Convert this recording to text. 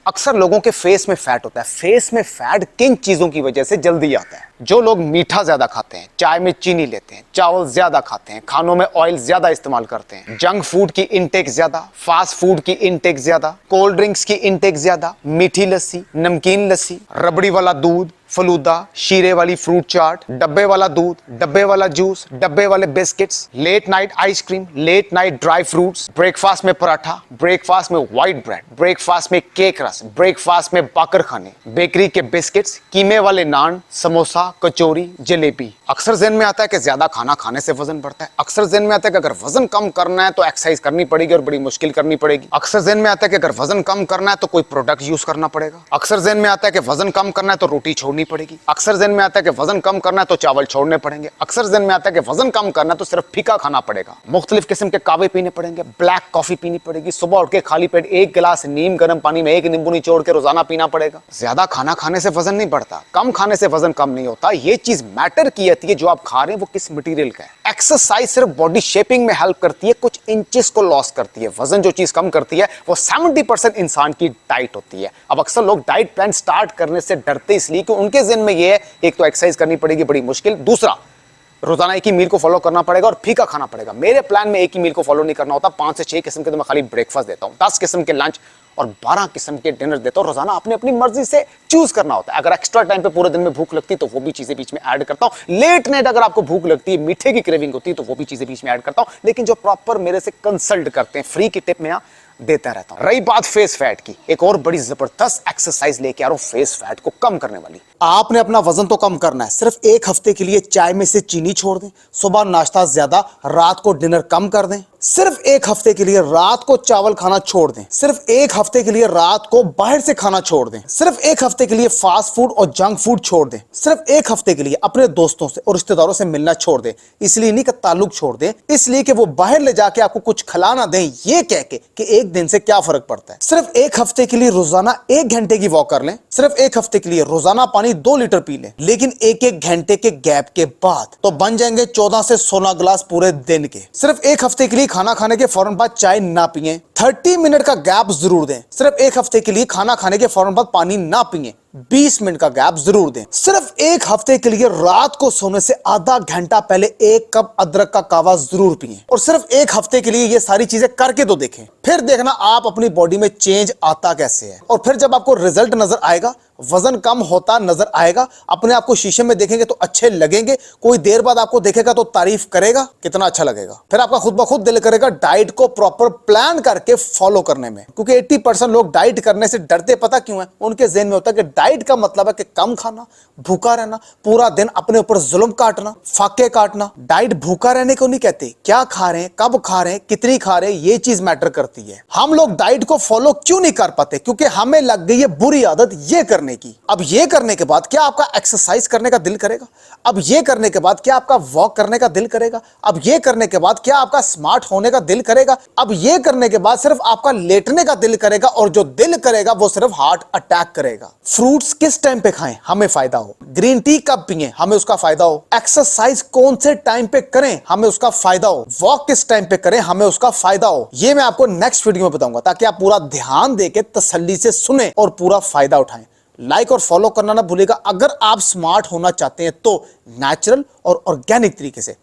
अक्सर लोगों के फेस में फैट होता है। फेस में फैट किन चीजों की वजह से जल्दी आता है? जो लोग मीठा ज्यादा खाते हैं, चाय में चीनी लेते हैं, चावल ज्यादा खाते हैं, खानों में ऑयल ज्यादा इस्तेमाल करते हैं, जंक फूड की इंटेक ज्यादा, फास्ट फूड की इंटेक ज्यादा, कोल्ड ड्रिंक्स की इंटेक ज्यादा, मीठी लस्सी, नमकीन लस्सी, रबड़ी वाला दूध, फलूदा, शीरे वाली फ्रूट चाट, डब्बे वाला दूध, डब्बे वाला जूस, डब्बे वाले biscuits, late night ice cream, late night dry fruits, breakfast में पराठा, ब्रेकफास्ट में व्हाइट ब्रेड, ब्रेकफास्ट में केक रस, ब्रेकफास्ट में बाकर खाने, बेकरी के बिस्किट्स, कीमे वाले नान, समोसा, कचौरी, जलेबी। अक्सर ज़हन में आता है कि ज्यादा खाना खाने से वजन बढ़ता है। अक्सर ज़हन में आता है कि अगर वजन कम करना है तो एक्सरसाइज करनी पड़ेगी और बड़ी मुश्किल करनी पड़ेगी। अक्सर ज़हन में आता है कि अगर वजन कम करना है तो कोई प्रोडक्ट यूज करना पड़ेगा। अक्सर ज़हन में आता है कि वजन कम करना है तो रोटी छोड़नी पड़ेगी। अक्सर ज़हन में आता है कि वजन कम करना है तो चावल छोड़ने पड़ेंगे। अक्सर ज़हन में आता है कि वजन कम करना है तो सिर्फ फीका खाना पड़ेगा। मुख्तलिफ किस्म के कावे पीने पड़ेंगे, ब्लैक कॉफी पीनी पड़ेगी। सुबह उठ के खाली पेट एक गिलास नीम गर्म पानी में एक नींबू निचोड़ के रोजाना पीना पड़ेगा। ज्यादा खाना खाने से वजन नहीं बढ़ता, कम खाने से वजन कम नहीं होता। ये चीज मैटर की है जो आप खा रहे हैं वो किस मटेरियल का है। एक्सरसाइज सिर्फ बॉडी शेपिंग में हेल्प करती है, कुछ इंचेस को लॉस करती है। वजन जो चीज कम करती है वो 70% इंसान की डाइट होती है। अब अक्सर लोग डाइट प्लान स्टार्ट करने से डरते इसलिए कि उनके ज़हन में ये है, एक तो एक्सरसाइज करनी पड़ेगी बड़ी मुश्किल, दूसरा रोजाना एक ही मील को फॉलो करना पड़ेगा और फीका खाना पड़ेगा। मेरे प्लान में एक ही मील को फॉलो नहीं करना होता, 5 से 6 किस्म के तो मैं खाली ब्रेकफास्ट देता हूं, 10 किस्म के लंच और 12 किस्म के डिनर देता हूं। रोजाना अपनी अपनी मर्जी से चूज करना होता है। अगर एक्स्ट्रा टाइम पे पूरे दिन में भूख लगती है तो वो भी चीजें बीच में ऐड करता हूं। लेट नाइट अगर आपको भूख लगती है, मीठे की क्रेविंग होती है तो वो भी चीजें बीच में ऐड करता हूं। लेकिन जो प्रॉपर मेरे से कंसल्ट करते हैं, फ्री की टिप में यहां देता रहता हूं। रही बात फेस फैट की, एक और बड़ी जबरदस्त एक्सरसाइज लेके आ रहा हूं फेस फैट को कम करने वाली। आपने अपना वजन तो कम करना है, सिर्फ एक हफ्ते के लिए चाय में से चीनी छोड़ दें, सुबह नाश्ता ज्यादा, रात को डिनर कम कर दें। सिर्फ एक हफ्ते के लिए रात को चावल खाना छोड़ दें। सिर्फ एक हफ्ते के लिए रात को बाहर से खाना छोड़ दें। सिर्फ एक हफ्ते के लिए फास्ट फूड और जंक फूड छोड़ दें। सिर्फ एक हफ्ते के लिए अपने दोस्तों से और रिश्तेदारों से मिलना छोड़ दें। इसलिए नहीं कि ताल्लुक छोड़ दें, इसलिए कि वो बाहर ले जाके आपको कुछ खिला ना दें, ये कह के कि एक दिन से क्या फर्क पड़ता है। सिर्फ एक हफ्ते के लिए रोजाना 1 घंटे की वॉक कर लें। सिर्फ एक हफ्ते के लिए रोजाना पानी 2 लीटर पी लें, लेकिन एक घंटे के गैप के बाद, तो बन जाएंगे 14 से 16 गिलास पूरे दिन के। सिर्फ एक हफ्ते के लिए खाना खाने के फौरन बाद चाय ना पिए, 30 मिनट का गैप जरूर दें। सिर्फ एक हफ्ते के लिए खाना खाने के फौरन बाद पानी ना पिए, 20 मिनट का गैप जरूर दें। सिर्फ एक हफ्ते के लिए रात को सोने से आधा घंटा पहले 1 कप अदरक का कावा जरूर पिएं। और सिर्फ एक हफ्ते के लिए ये सारी चीजें करके तो देखें, फिर देखना आप अपनी बॉडी में चेंज आता कैसे है। और फिर जब आपको रिजल्ट नजर आएगा, वजन कम होता नजर आएगा, अपने आप को शीशे में देखेंगे तो अच्छे लगेंगे, कोई देर बाद आपको देखेगा तो तारीफ करेगा, कितना अच्छा लगेगा। फिर आपका खुद ब खुद दिल करेगा डाइट को प्रॉपर प्लान करके फॉलो करने में। क्योंकि 80% लोग डाइट करने से डरते पता क्यों है? उनके ज़हन में होता है कि डाइट का मतलब है कि कम खाना, भूखा रहना, पूरा दिन अपने ऊपर जुल्म काटना, फाके काटना। डाइट भूखा रहने को नहीं कहते, क्या खा रहे हैं, कब खा रहे हैं, कितनी खा रहे हैं, ये चीज मैटर करती है। हम लोग डाइट को फॉलो क्यों नहीं कर पाते? क्योंकि हमें लग गई है बुरी आदत ये करने की। अब ये करने के बाद क्या आपका एक्सरसाइज करने का दिल करेगा? अब ये करने के बाद क्या आपका वॉक करने का दिल करेगा? अब ये करने के बाद क्या आपका स्मार्ट होने का दिल करेगा? अब ये करने के बाद सिर्फ आपका लेटने का दिल करेगा, और जो दिल करेगा वो सिर्फ हार्ट अटैक करेगा। फ्रूट्स किस टाइम पे खाएं हमें फायदा हो, ग्रीन टी कब पिएं हमें उसका फायदा हो, एक्सरसाइज कौन से टाइम पे करें हमें उसका फायदा हो, वॉक किस टाइम पे करें हमें उसका फायदा हो, ये मैं आपको नेक्स्ट वीडियो में बताऊंगा, ताकि आप पूरा ध्यान देके तसल्ली से सुने और पूरा फायदा उठाएं। लाइक और फॉलो करना ना भूलिएगा अगर आप स्मार्ट होना चाहते हैं तो नेचुरल और ऑर्गेनिक तरीके से।